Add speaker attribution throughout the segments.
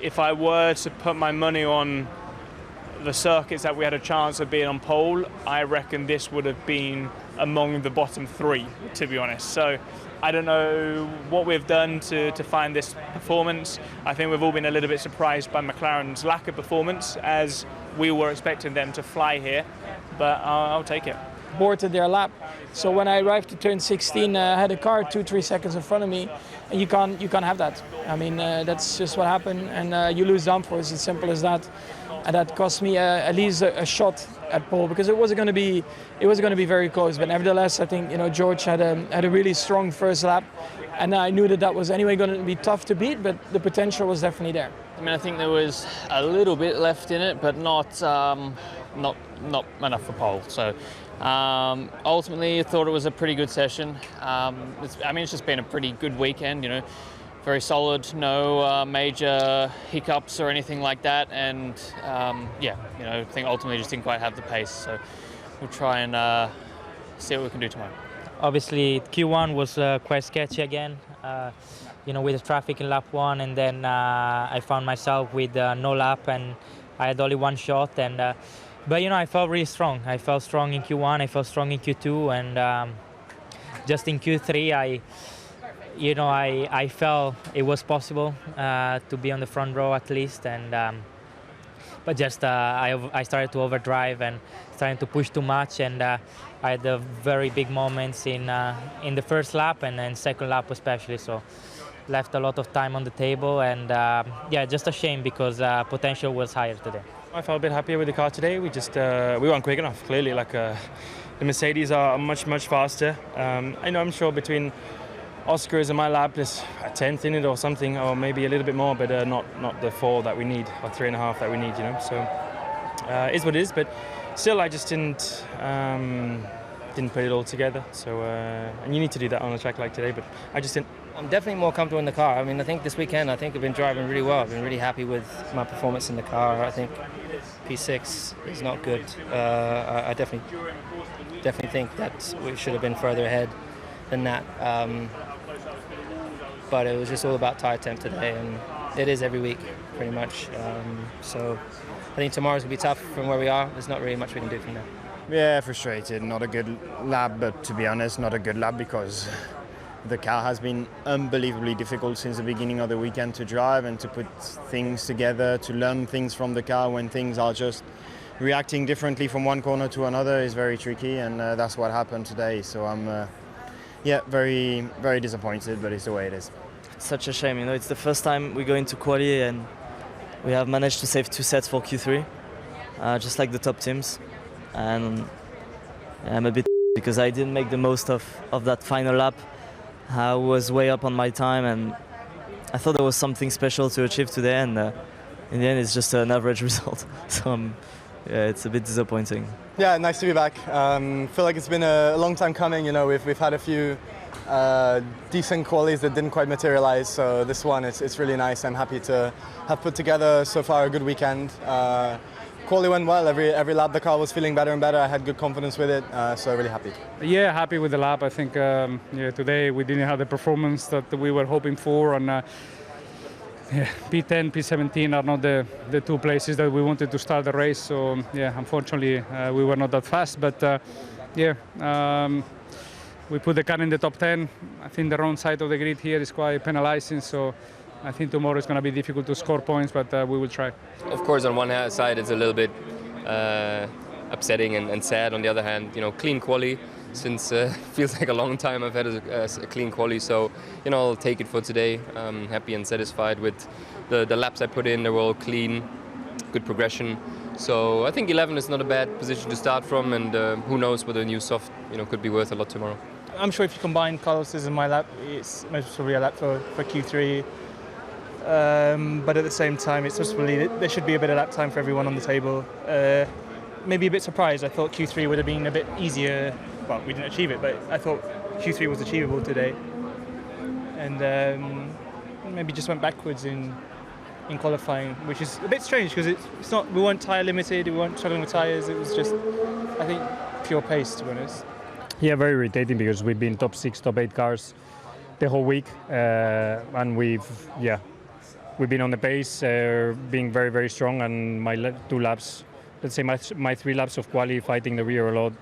Speaker 1: if I were to put my money on the circuits that we had a chance of being on pole, I reckon this would have been among the bottom 3, to be honest. So I don't know what we've done to find this performance. I think we've all been a little bit surprised by McLaren's lack of performance, as we were expecting them to fly here, but I'll take it.
Speaker 2: Boarded their lap. So when I arrived to turn 16, I had a car 2-3 seconds in front of me, and you can't have that. I mean, that's just what happened, and you lose downforce. It's as simple as that. And that cost me at least a shot at pole, because it wasn't going to be very close. But nevertheless, I think George had a really strong first lap, and I knew that was anyway going to be tough to beat. But the potential was definitely there.
Speaker 3: I mean, I think there was a little bit left in it, but not enough for pole. So ultimately, I thought it was a pretty good session. It's just been a pretty good weekend. Very solid, no major hiccups or anything like that, and I think ultimately just didn't quite have the pace. So we'll try and see what we can do tomorrow.
Speaker 4: Obviously, Q1 was quite sketchy again. With the traffic in lap 1, and then I found myself with no lap, and I had only one shot. But I felt really strong. I felt strong in Q1. I felt strong in Q2, and just in Q3, I felt it was possible to be on the front row at least, but just I started to overdrive and starting to push too much, and I had the very big moments in the first lap and then second lap especially. So left a lot of time on the table, and just a shame because potential was higher today.
Speaker 5: I felt a bit happier with the car today. We weren't quick enough. Clearly, the Mercedes are much faster. I'm sure between Oscar's and my lap, there's a 10th in it or something, or maybe a little bit more, but not the 4 that we need, or 3.5 that we need, So it's what it is, but still I just didn't put it all together. So and you need to do that on a track like today, but I just didn't.
Speaker 6: I'm definitely more comfortable in the car. I mean, I think this weekend, I've been driving really well. I've been really happy with my performance in the car. I think P6 is not good. I definitely think that we should have been further ahead than that. But it was just all about tyre temp today, and it is every week, pretty much. So I think tomorrow's going to be tough from where we are. There's not really much we can do from there.
Speaker 7: Yeah, frustrated. Not a good lap, but to be honest, not a good lap because the car has been unbelievably difficult since the beginning of the weekend to drive and to put things together, to learn things from the car when things are just reacting differently from one corner to another is very tricky, and that's what happened today. So I'm very, very disappointed, but it's the way it is.
Speaker 8: Such a shame, it's the first time we go into quali and we have managed to save 2 sets for Q3, just like the top teams. And I'm a bit because I didn't make the most of that final lap. I was way up on my time, and I thought there was something special to achieve today, and in the end it's just an average result. So it's a bit disappointing.
Speaker 9: Yeah, nice to be back. Feel like it's been a long time coming. We've had a few decent qualies that didn't quite materialize. So this one, it's really nice. I'm happy to have put together so far a good weekend. Quali went well. Every lap the car was feeling better and better. I had good confidence with it, so really happy.
Speaker 10: Yeah, happy with the lap. I think today we didn't have the performance that we were hoping for, and P10, P17 are not the 2 places that we wanted to start the race. So unfortunately we were not that fast, but we put the car in the top 10. I think the wrong side of the grid here is quite penalizing, so I think tomorrow is going to be difficult to score points, but we will try.
Speaker 11: Of course, on one side it's a little bit upsetting and sad. On the other hand, clean quali, since feels like a long time I've had a clean quali. So, I'll take it for today. I'm happy and satisfied with the laps I put in. They were all clean, good progression. So I think 11 is not a bad position to start from, and who knows whether a new soft, could be worth a lot tomorrow.
Speaker 1: I'm sure if you combine Carlos's and my lap, it's most probably a lap for Q3. But at the same time, it's just really there should be a bit of lap time for everyone on the table. Maybe a bit surprised. I thought Q3 would have been a bit easier. Well, we didn't achieve it, but I thought Q3 was achievable today. And maybe just went backwards in qualifying, which is a bit strange because it's not. We weren't tyre limited. We weren't struggling with tyres. It was just, I think, pure pace, to be honest.
Speaker 10: Yeah, very irritating because we've been top 6, top 8 cars the whole week, and we've
Speaker 5: we've been on the pace, being very, very strong, and my 2 laps, let's say my 3 laps of quali, fighting the rear a lot.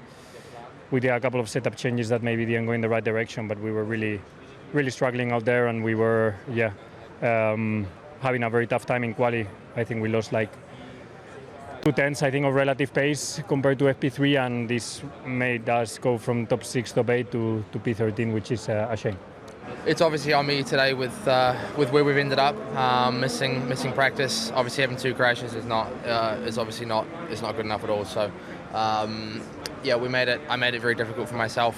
Speaker 5: We did a couple of setup changes that maybe didn't go in the right direction, but we were really, really struggling out there, and we were, having a very tough time in quali. I think we lost like 2/10, I think, of relative pace compared to FP3, and this made us go from top 6, top 8 to P13, which is a shame.
Speaker 12: It's obviously on me today with where we've ended up, missing practice. Obviously, having 2 crashes is not good enough at all. So, we made it. I made it very difficult for myself.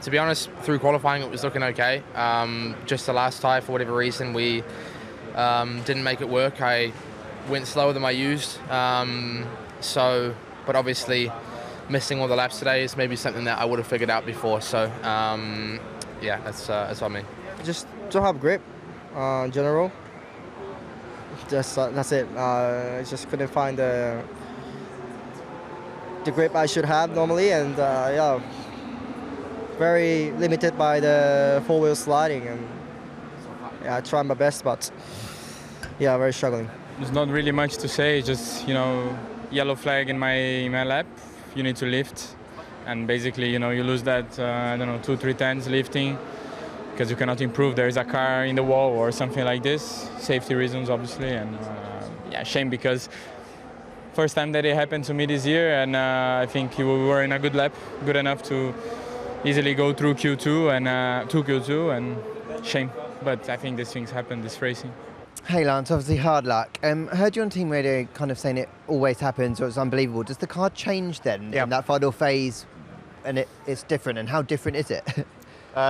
Speaker 12: To be honest, through qualifying, it was looking okay. Just the last tyre, for whatever reason, we didn't make it work. I went slower than I used. But obviously, missing all the laps today is maybe something that I would have figured out before. So. That's on me.
Speaker 13: Just don't have grip, in general. That's it. I just couldn't find the grip I should have normally, and very limited by the 4-wheel sliding. And I tried my best, but very struggling.
Speaker 10: There's not really much to say. Just yellow flag in my lap. You need to lift. And basically, you lose that, 2-3 tenths lifting because you cannot improve. There is a car in the wall or something like this. Safety reasons, obviously. And shame because first time that it happened to me this year, and I think we were in a good lap, good enough to easily go through Q2 and to Q2, and shame. But I think these things happen, this racing.
Speaker 14: Hey Lance, obviously hard luck. Heard you on team radio kind of saying it always happens or it's unbelievable. Does the car change then in that final phase? And it's different, and how different is it?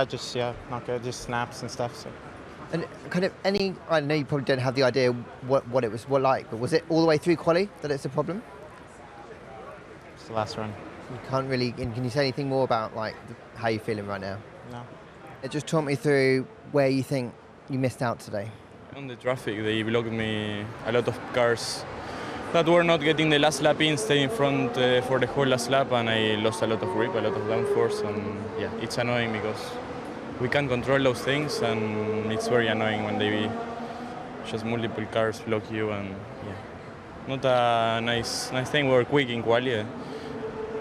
Speaker 15: Just snaps and stuff. So.
Speaker 14: And kind of I know you probably don't have the idea what it was like, but was it all the way through quali that it's a problem?
Speaker 15: It's the last run.
Speaker 14: You can't really, can you say anything more about how you're feeling right now?
Speaker 15: No.
Speaker 14: Just talk me through where you think you missed out today.
Speaker 5: On the traffic, they blocked me a lot of cars that were not getting the last lap in, staying in front for the whole last lap, and I lost a lot of grip, a lot of downforce, and it's annoying because we can't control those things, and it's very annoying when they just multiple cars block you, and not a nice thing. We were quick in quali.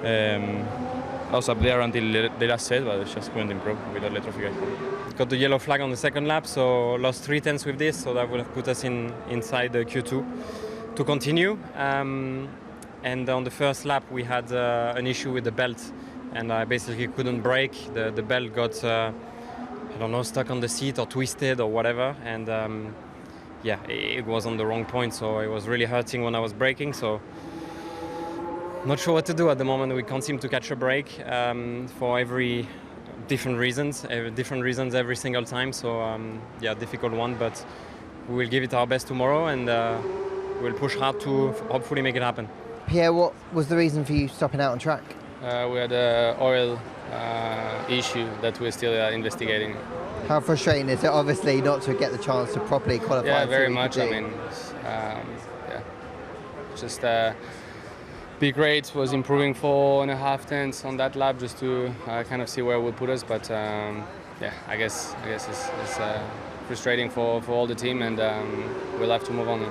Speaker 5: I was up there until the last set, but I just couldn't improve with all the traffic I had.
Speaker 16: Got the yellow flag on the second lap, so lost 3 tenths with this, so that would have put us inside the Q2 to continue. And on the first lap, we had an issue with the belt, and I basically couldn't brake. The belt got, stuck on the seat or twisted or whatever, and it was on the wrong point, so it was really hurting when I was braking. So. Not sure what to do at the moment. We can't seem to catch a break for different reasons every single time. So difficult one, but we will give it our best tomorrow, and we'll push hard to hopefully make it happen.
Speaker 14: Pierre, what was the reason for you stopping out on track?
Speaker 17: We had an oil issue that we're still investigating.
Speaker 14: How frustrating is it, obviously, not to get the chance to properly qualify?
Speaker 17: Yeah, very much. I mean, just. Big rate was improving 4.5 tenths on that lap just to kind of see where it would put us, but I guess it's frustrating for all the team, and we'll have to move on.